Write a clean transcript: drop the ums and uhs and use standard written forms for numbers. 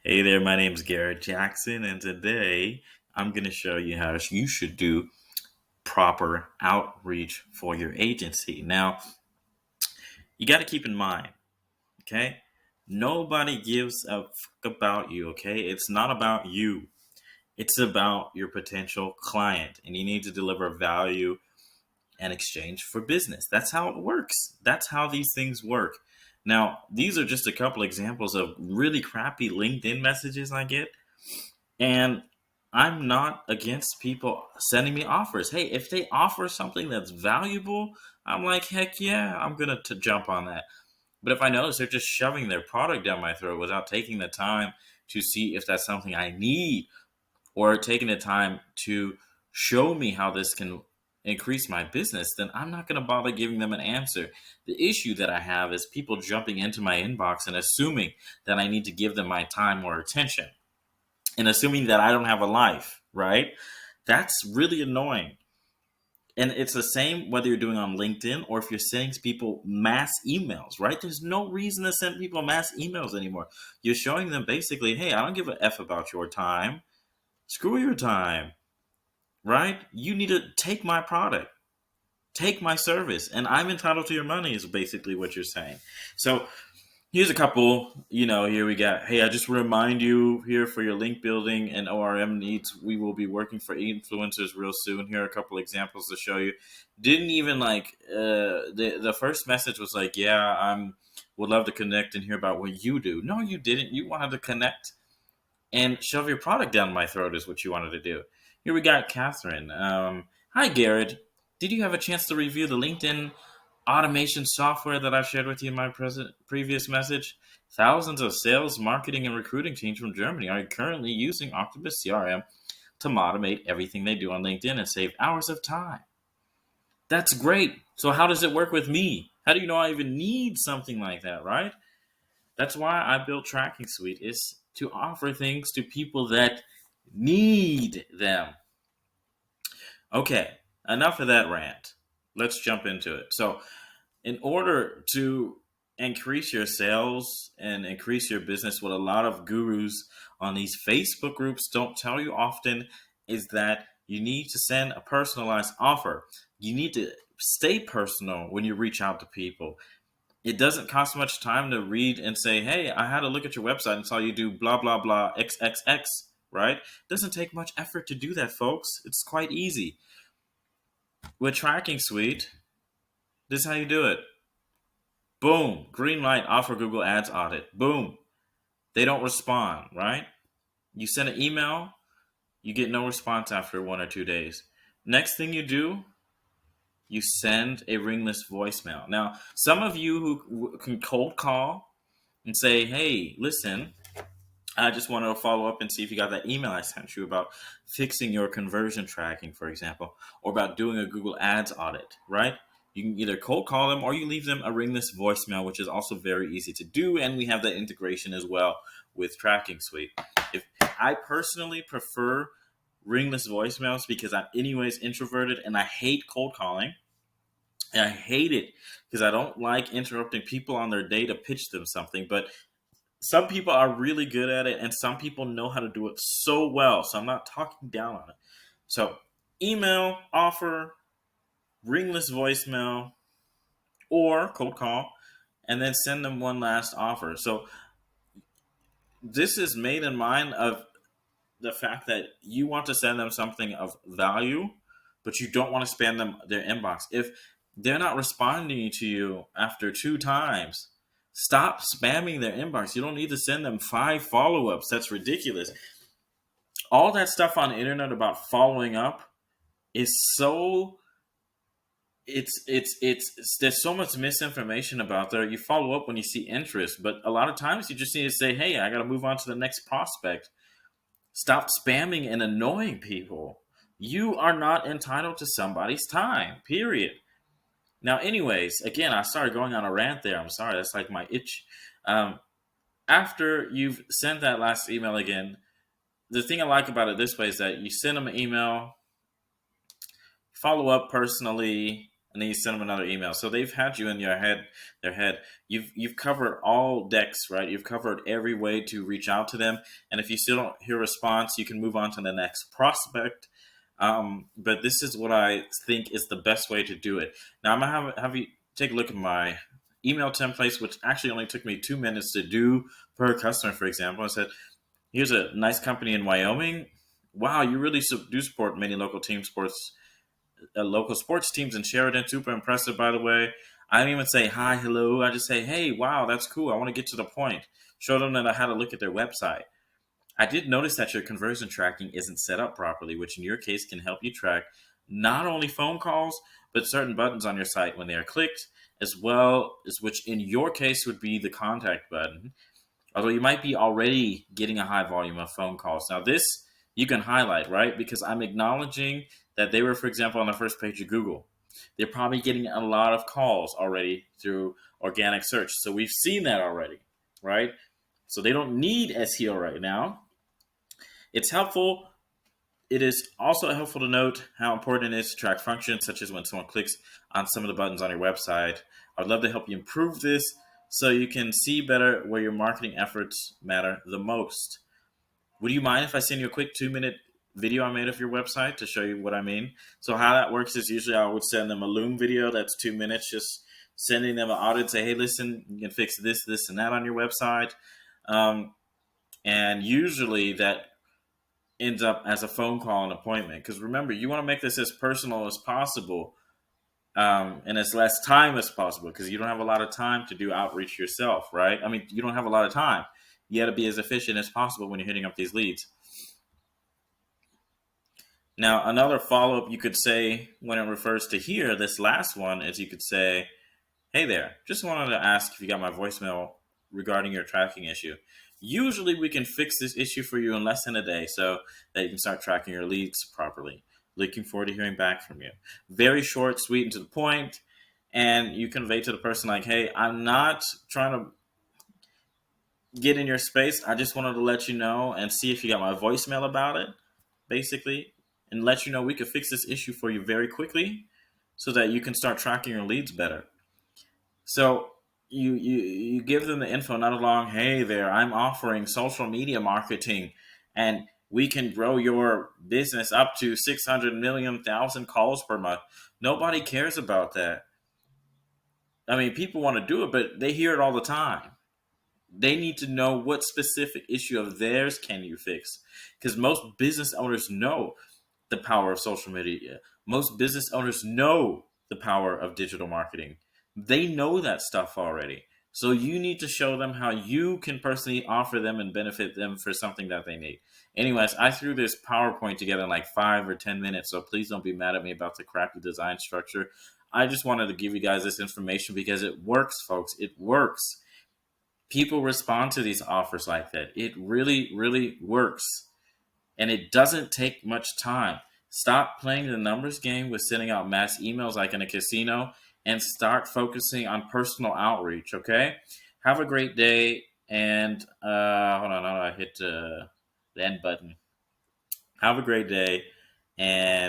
Hey there, my name's Garrett Jackson, and today I'm going to show you how you should do proper outreach for your agency. Now, you got to keep in mind, okay? Nobody gives a fuck about you, okay? It's not about you, it's about your potential client, and you need to deliver value and exchange for business. That's how it works. That's how these things work. Now, these are just a couple examples of really crappy LinkedIn messages I get. And I'm not against people sending me offers. Hey, if they offer something that's valuable, I'm like, heck yeah, I'm going to jump on that. But if I notice they're just shoving their product down my throat without taking the time to see if that's something I need or taking the time to show me how this can increase my business, then I'm not going to bother giving them an answer. The issue that I have is people jumping into my inbox and assuming that I need to give them my time or attention and assuming that I don't have a life, right? That's really annoying. And it's the same whether you're doing on LinkedIn or if you're sending people mass emails, right? There's no reason to send people mass emails anymore. You're showing them basically, hey, I don't give a F about your time. Screw your time, right? You need to take my product, take my service, and I'm entitled to your money, is basically what you're saying. So here's a couple, here we got, hey, I just remind you here for your link building and ORM needs, we will be working for influencers real soon. Here are a couple examples to show you. Didn't even the first message was like, yeah, would love to connect and hear about what you do. No, you didn't. You wanted to connect and shove your product down my throat is what you wanted to do. Here we got Catherine. Hi, Garrett. Did you have a chance to review the LinkedIn automation software that I shared with you in my previous message? Thousands of sales, marketing, and recruiting teams from Germany are currently using Octopus CRM to automate everything they do on LinkedIn and save hours of time. That's great. So how does it work with me? How do you know I even need something like that, right? That's why I built Tracking Suite, is to offer things to people that need them. Okay, enough of that rant. Let's jump into it. So, in order to increase your sales and increase your business, what a lot of gurus on these Facebook groups don't tell you often is that you need to send a personalized offer. You need to stay personal when you reach out to people. It doesn't cost much time to read and say, hey, I had a look at your website and saw you do blah, blah, blah, XXX, right? It doesn't take much effort to do that, folks. It's quite easy. With Tracking Suite, this is how you do it. Boom, green light, offer Google Ads audit. Boom. They don't respond, right? You send an email, you get no response after 1 or 2 days. Next thing you do, you send a ringless voicemail. Now, some of you who can cold call and say, hey, listen, I just wanted to follow up and see if you got that email I sent you about fixing your conversion tracking, for example, or about doing a Google Ads audit, right? You can either cold call them or you leave them a ringless voicemail, which is also very easy to do. And we have that integration as well with Tracking Suite. If I personally prefer ringless voicemails because I'm anyways introverted and I hate cold calling. And I hate it because I don't like interrupting people on their day to pitch them something. But some people are really good at it and some people know how to do it so well. So I'm not talking down on it. So email, offer, ringless voicemail, or cold call, and then send them one last offer. So this is made in mind of the fact that you want to send them something of value, but you don't want to spam them their inbox. If they're not responding to you after 2 times, stop spamming their inbox. You don't need to send them 5 follow-ups. That's ridiculous. All that stuff on the internet about following up is so it's there's so much misinformation about there. You follow up when you see interest, but a lot of times you just need to say, hey, I got to move on to the next prospect. Stop spamming and annoying people. You are not entitled to somebody's time, period. Now, anyways, again, I started going on a rant there. I'm sorry. That's like my itch. After you've sent that last email again, the thing I like about it this way is that you send them an email, follow up personally, and then you send them another email. So they've had you in their head. You've covered all decks, right? You've covered every way to reach out to them. And if you still don't hear a response, you can move on to the next prospect. But this is what I think is the best way to do it. Now I'm gonna have you take a look at my email templates, which actually only took me 2 minutes to do per customer. For example, I said, here's a nice company in Wyoming. Wow, you really do support many local sports teams in Sheridan. Super impressive, by the way. I don't even say hi, hello. I just say, hey, wow, that's cool. I want to get to the point. Show them that I had to look at their website. I did notice that your conversion tracking isn't set up properly, which in your case can help you track not only phone calls, but certain buttons on your site when they are clicked, as well as which in your case would be the contact button. Although you might be already getting a high volume of phone calls. Now, this you can highlight, right? Because I'm acknowledging that they were, for example, on the first page of Google. They're probably getting a lot of calls already through organic search. So we've seen that already, right? So they don't need SEO right now. It's helpful. It is also helpful to note how important it is to track functions, such as when someone clicks on some of the buttons on your website. I'd love to help you improve this so you can see better where your marketing efforts matter the most. Would you mind if I send you a quick 2-minute video I made of your website to show you what I mean? So how that works is usually I would send them a Loom video that's 2 minutes, just sending them an audit, say, hey, listen, you can fix this, this, and that on your website. And usually that ends up as a phone call and appointment. Because remember, you want to make this as personal as possible, and as less time as possible, because you don't have a lot of time to do outreach yourself, right? I mean, you don't have a lot of time. You got to be as efficient as possible when you're hitting up these leads. Now, another follow-up you could say when it refers to here, this last one, is you could say, hey there, just wanted to ask if you got my voicemail regarding your tracking issue. Usually we can fix this issue for you in less than a day so that you can start tracking your leads properly. Looking forward to hearing back from you. Very short, sweet, and to the point. And you convey to the person like, hey, I'm not trying to get in your space. I just wanted to let you know and see if you got my voicemail about it, basically, and let you know we could fix this issue for you very quickly so that you can start tracking your leads better. So you give them the info, not along, hey there, I'm offering social media marketing and we can grow your business up to 600 million thousand calls per month. Nobody cares about that. I mean, people want to do it, but they hear it all the time. They need to know what specific issue of theirs can you fix. Because most business owners know the power of social media. Most business owners know the power of digital marketing. They know that stuff already. So you need to show them how you can personally offer them and benefit them for something that they need. Anyways, I threw this PowerPoint together in like 5 or 10 minutes, so please don't be mad at me about the crappy design structure. I just wanted to give you guys this information because it works, folks. It works. People respond to these offers like that. It really, really works. And it doesn't take much time. Stop playing the numbers game with sending out mass emails like in a casino and start focusing on personal outreach, okay? Have a great day. And hold on, I hit the end button. Have a great day. And